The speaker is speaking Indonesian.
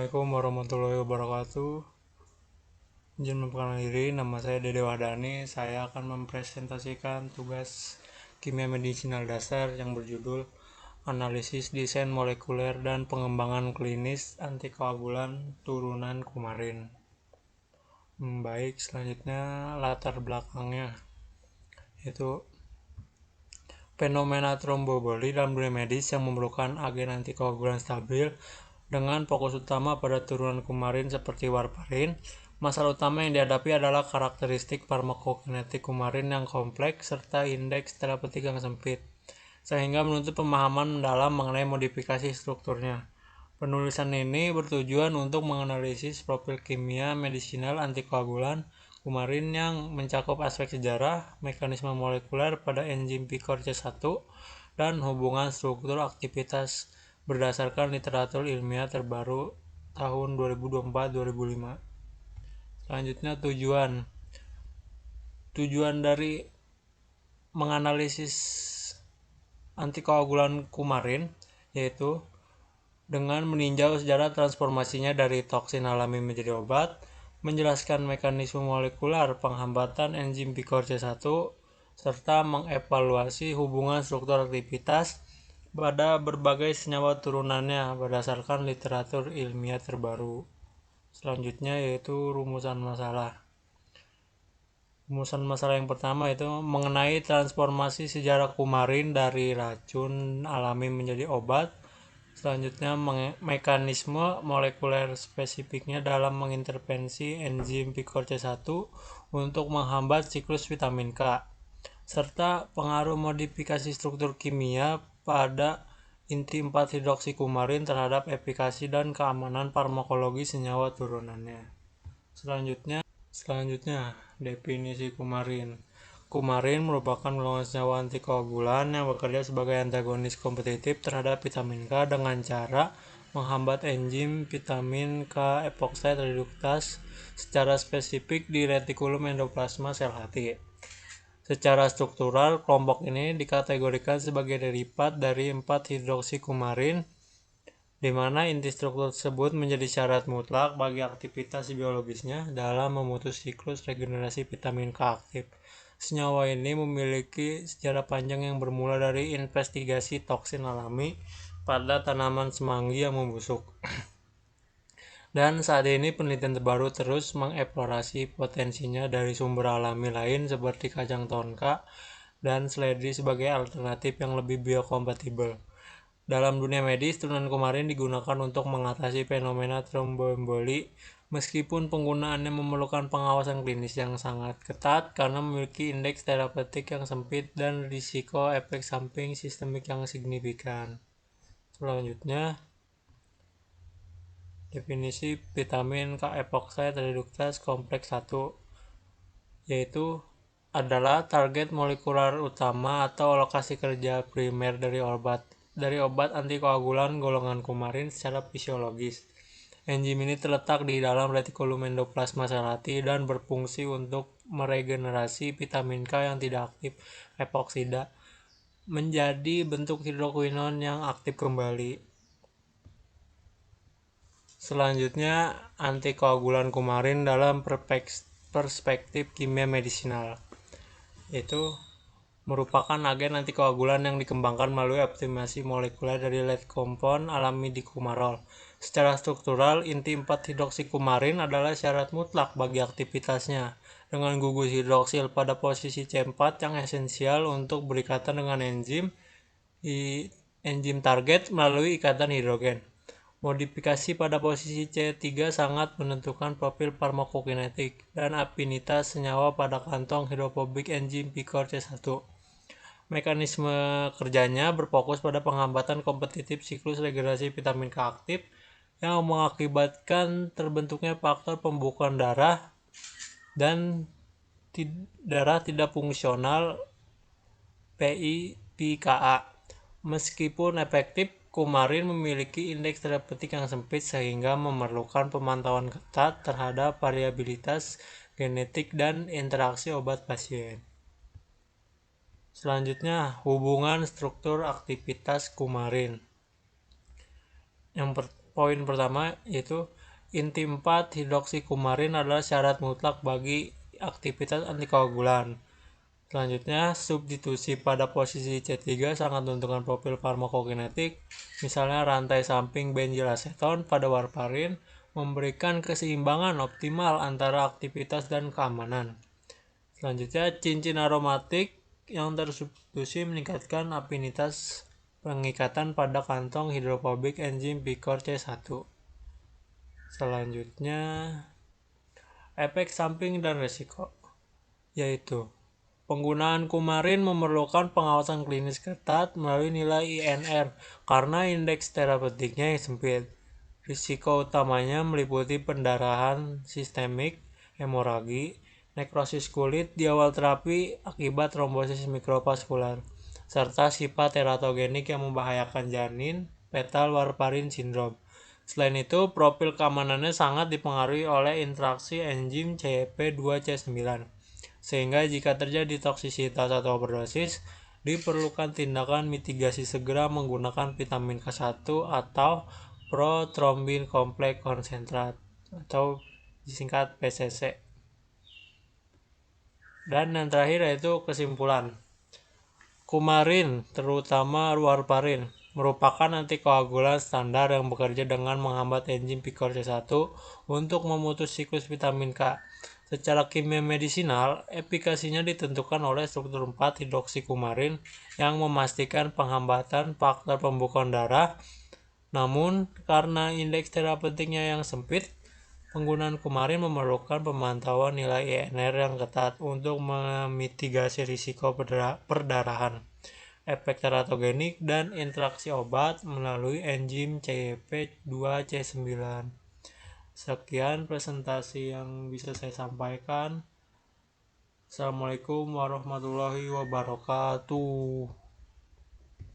Assalamualaikum warahmatullahi wabarakatuh. Izin memperkenalkan diri, nama saya Dede Wahdani. Saya akan mempresentasikan tugas kimia medisinal dasar yang berjudul Analisis Desain Molekuler dan Pengembangan Klinis Antikoagulan Turunan Kumarin. Baik, selanjutnya latar belakangnya yaitu fenomena tromboboli dalam dunia medis yang memerlukan agen antikoagulan stabil dengan fokus utama pada turunan kumarin seperti warfarin. Masalah utama yang dihadapi adalah karakteristik farmakokinetik kumarin yang kompleks serta indeks terapeutik yang sempit, sehingga menuntut pemahaman mendalam mengenai modifikasi strukturnya. Penulisan ini bertujuan untuk menganalisis profil kimia medisinal antikoagulan kumarin yang mencakup aspek sejarah, mekanisme molekuler pada enzim Picor C1, dan hubungan struktur aktivitas berdasarkan literatur ilmiah terbaru tahun 2024-2005. Selanjutnya tujuan dari menganalisis antikoagulan kumarin yaitu dengan meninjau sejarah transformasinya dari toksin alami menjadi obat, menjelaskan mekanisme molekuler penghambatan enzim Picor C1, serta mengevaluasi hubungan struktur aktivitas pada berbagai senyawa turunannya berdasarkan literatur ilmiah terbaru. Selanjutnya yaitu rumusan masalah. Rumusan masalah yang pertama itu mengenai transformasi sejarah kumarin dari racun alami menjadi obat. Selanjutnya mekanisme molekuler spesifiknya dalam mengintervensi enzim Picor C1 untuk menghambat siklus vitamin K, serta pengaruh modifikasi struktur kimia pada inti 4-hidroksikumarin terhadap efikasi dan keamanan farmakologi senyawa turunannya. Selanjutnya, definisi kumarin. Kumarin merupakan golongan senyawa antikoagulan yang bekerja sebagai antagonis kompetitif terhadap vitamin K dengan cara menghambat enzim vitamin K epoxide reduktase secara spesifik di retikulum endoplasma sel hati. Secara struktural, kelompok ini dikategorikan sebagai derivat dari 4-hidroksikumarin, di mana inti struktur tersebut menjadi syarat mutlak bagi aktivitas biologisnya dalam memutus siklus regenerasi vitamin K aktif. Senyawa ini memiliki sejarah panjang yang bermula dari investigasi toksin alami pada tanaman semanggi yang membusuk. Dan saat ini penelitian terbaru terus mengeksplorasi potensinya dari sumber alami lain seperti kacang tonka dan seledri sebagai alternatif yang lebih biokompatibel. Dalam dunia medis, turunan kumarin digunakan untuk mengatasi fenomena tromboemboli, meskipun penggunaannya memerlukan pengawasan klinis yang sangat ketat karena memiliki indeks terapeutik yang sempit dan risiko efek samping sistemik yang signifikan. Selanjutnya, definisi vitamin K epoxide reduktase kompleks 1 yaitu adalah target molekular utama atau lokasi kerja primer dari obat antikoagulan golongan kumarin secara fisiologis. Enzim ini terletak di dalam retikulum endoplasma sel hati dan berfungsi untuk meregenerasi vitamin K yang tidak aktif epoksida menjadi bentuk hidroquinon yang aktif kembali. Selanjutnya, antikoagulan kumarin dalam perspektif kimia medisinal yaitu merupakan agen antikoagulan yang dikembangkan melalui optimasi molekuler dari lead compound alami di kumarol. Secara struktural, inti 4-hidroksikumarin adalah syarat mutlak bagi aktivitasnya, dengan gugus hidroksil pada posisi C4 yang esensial untuk berikatan dengan enzim target melalui ikatan hidrogen. Modifikasi pada posisi C3 sangat menentukan profil farmakokinetik dan afinitas senyawa pada kantong hidrofobik enzim Picor C1. Mekanisme kerjanya berfokus pada penghambatan kompetitif siklus regenerasi vitamin K aktif yang mengakibatkan terbentuknya faktor pembukaan darah dan darah tidak fungsional PIPKA. Meskipun efektif, kumarin memiliki indeks terapeutik yang sempit sehingga memerlukan pemantauan ketat terhadap variabilitas genetik dan interaksi obat pasien. Selanjutnya, hubungan struktur aktivitas kumarin. poin pertama yaitu inti 4 hidroksikumarin adalah syarat mutlak bagi aktivitas antikoagulan. Selanjutnya, substitusi pada posisi C3 sangat menentukan profil farmakokinetik. Misalnya rantai samping benzylaceton pada warfarin memberikan keseimbangan optimal antara aktivitas dan keamanan. Selanjutnya, cincin aromatik yang tersubstitusi meningkatkan afinitas pengikatan pada kantong hidrofobik enzim Picor C1. Selanjutnya, efek samping dan resiko, yaitu penggunaan kumarin memerlukan pengawasan klinis ketat melalui nilai INR karena indeks terapeutiknya yang sempit. Risiko utamanya meliputi pendarahan sistemik, hemoragi, nekrosis kulit di awal terapi akibat trombosis mikrovaskular, serta sifat teratogenik yang membahayakan janin, fetal warfarin syndrome. Selain itu, profil keamanannya sangat dipengaruhi oleh interaksi enzim CYP2C9. Sehingga jika terjadi toksisitas atau overdosis, diperlukan tindakan mitigasi segera menggunakan vitamin K1 atau protrombin kompleks konsentrat atau disingkat PCC. Dan yang terakhir yaitu kesimpulan. Kumarin, terutama warfarin, merupakan antikoagulan standar yang bekerja dengan menghambat enzim Picor C1 untuk memutus siklus vitamin K. Secara kimia medisinal, efikasinya ditentukan oleh struktur 4 hidroksikumarin yang memastikan penghambatan faktor pembekuan darah. Namun, karena indeks terapeutiknya yang sempit, penggunaan kumarin memerlukan pemantauan nilai INR yang ketat untuk memitigasi risiko perdarahan, efek teratogenik, dan interaksi obat melalui enzim CYP2C9. Sekian presentasi yang bisa saya sampaikan. Assalamualaikum warahmatullahi wabarakatuh.